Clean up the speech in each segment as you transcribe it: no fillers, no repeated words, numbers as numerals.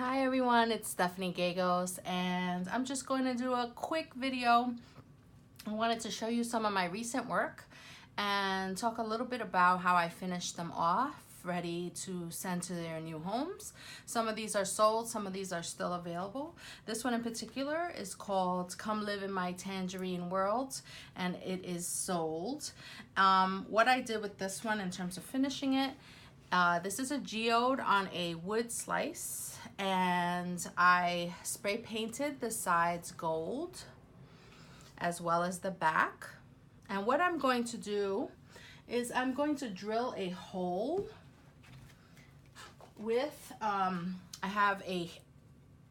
Hi everyone, it's Stephanie Gagos, and I'm just going to do a quick video. I wanted to show you some of my recent work and talk a little bit about how I finished them off, ready to send to their new homes. Some of these are sold, some of these are still available. This one in particular is called Come Live in My Tangerine World, and it is sold. What I did with this one in terms of finishing it, this is a geode on a wood slice, and I spray painted the sides gold as well as the back. And what I'm going to do is I'm going to drill a hole with, I have a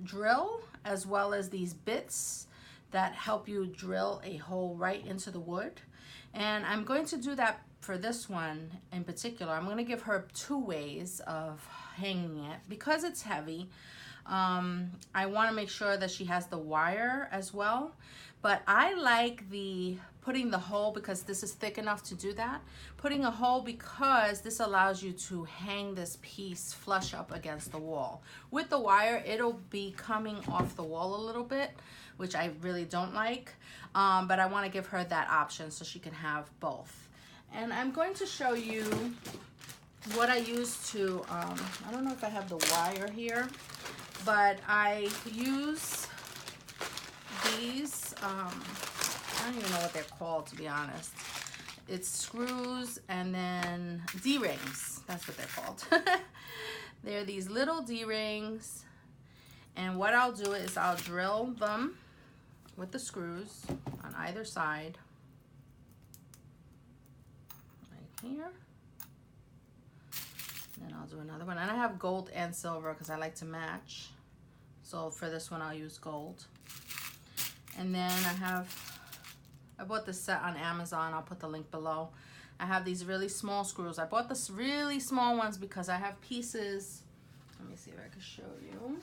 drill as well as these bits that help you drill a hole right into the wood. And I'm going to do that for this one in particular. I'm going to give her two ways of hanging it because it's heavy. I want to make sure that she has the wire as well, but I like putting the hole because this is thick enough to do that. Putting a hole because this allows you to hang this piece flush up against the wall. With the wire, it'll be coming off the wall a little bit, which I really don't like, but I want to give her that option so she can have both. And I'm going to show you what I use to, I don't know if I have the wire here, but I use these, I don't even know what they're called, to be honest. It's screws and then D-rings, that's what they're called. They're these little D-rings, and what I'll do is I'll drill them with the screws on either side. Here, then I'll do another one, and I have gold and silver because I like to match, so for this one I'll use gold. And then I bought this set on Amazon. I'll put the link below. I have these really small screws. I bought this really small ones because I have pieces, let me see if I can show you.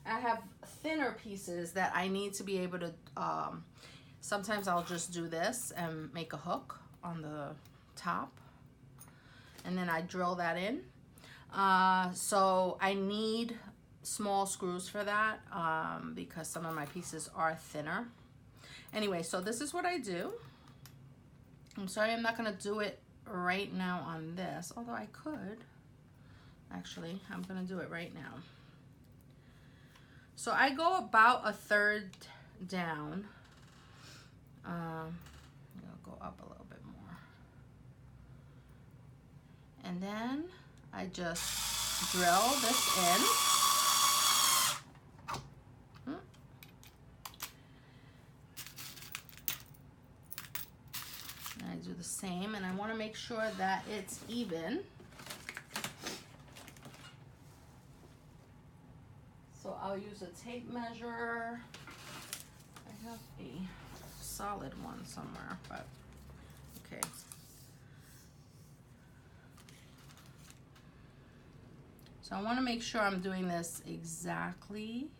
I have thinner pieces that I need to be able to, sometimes I'll just do this and make a hook on the top, and then I drill that in. So I need small screws for that because some of my pieces are thinner. Anyway, so this is what I do. I'm sorry I'm not gonna do it right now on this, although I could. Actually, I'm gonna do it right now. So I go about a third down. I'll go up a little bit more. And then I just drill this in. And I do the same, and I want to make sure that it's even. So I'll use a tape measure. I have a solid one somewhere, but okay. So I want to make sure I'm doing this exactly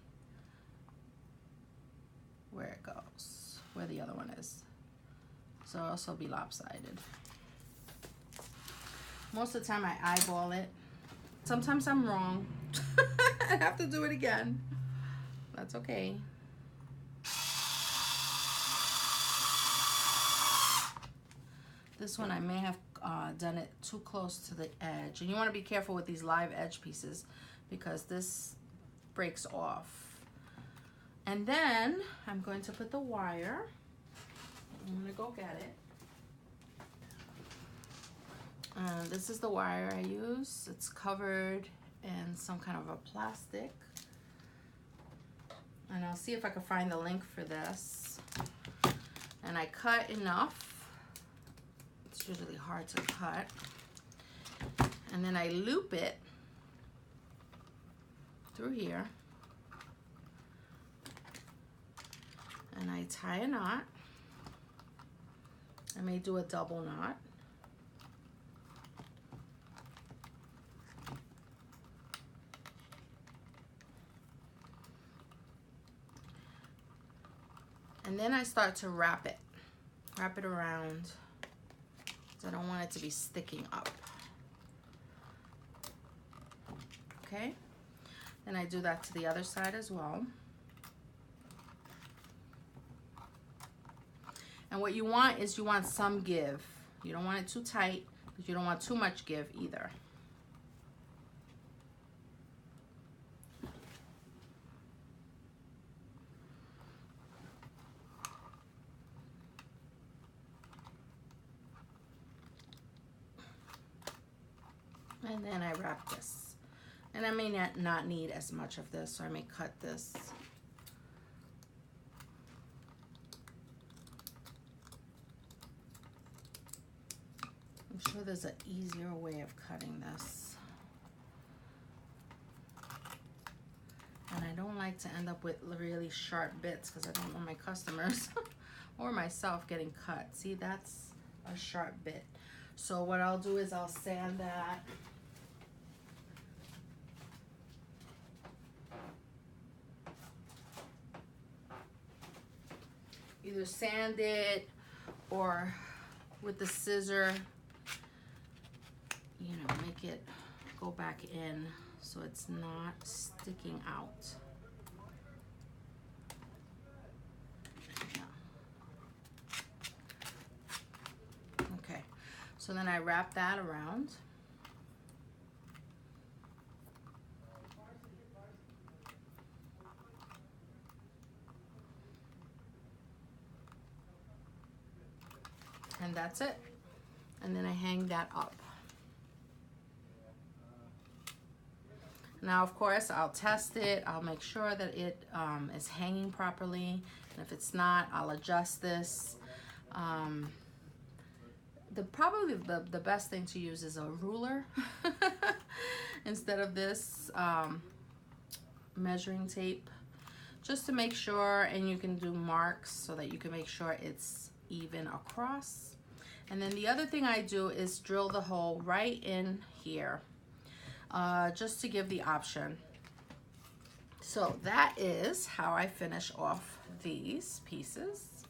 where it goes, where the other one is. So it'll also be lopsided. Most of the time I eyeball it. Sometimes I'm wrong. I have to do it again. That's okay. This one I may have done it too close to the edge, and you want to be careful with these live edge pieces because this breaks off. And then I'm going to put the wire. I'm going to go get it. This is the wire I use. It's covered in some kind of a plastic, and I'll see if I can find the link for this. And I cut enough. It's usually hard to cut. And then I loop it through here. And I tie a knot. I may do a double knot. And then I start to wrap it around. I don't want it to be sticking up. Okay, And I do that to the other side as well. And what you want is you want some give. You don't want it too tight, but you don't want too much give either. And then I wrap this. And I may not need as much of this, so I may cut this. I'm sure there's an easier way of cutting this. And I don't like to end up with really sharp bits because I don't want my customers or myself getting cut. See, that's a sharp bit. So what I'll do is I'll sand that. Either sand it or with the scissor, you know, make it go back in so it's not sticking out. Okay, so then I wrap that around. And that's it. And then I hang that up. Now, of course, I'll test it. I'll make sure that it is hanging properly. And if it's not, I'll adjust this. Probably the best thing to use is a ruler instead of this measuring tape, just to make sure. And you can do marks so that you can make sure it's even across. And then the other thing I do is drill the hole right in here, just to give the option. So that is how I finish off these pieces.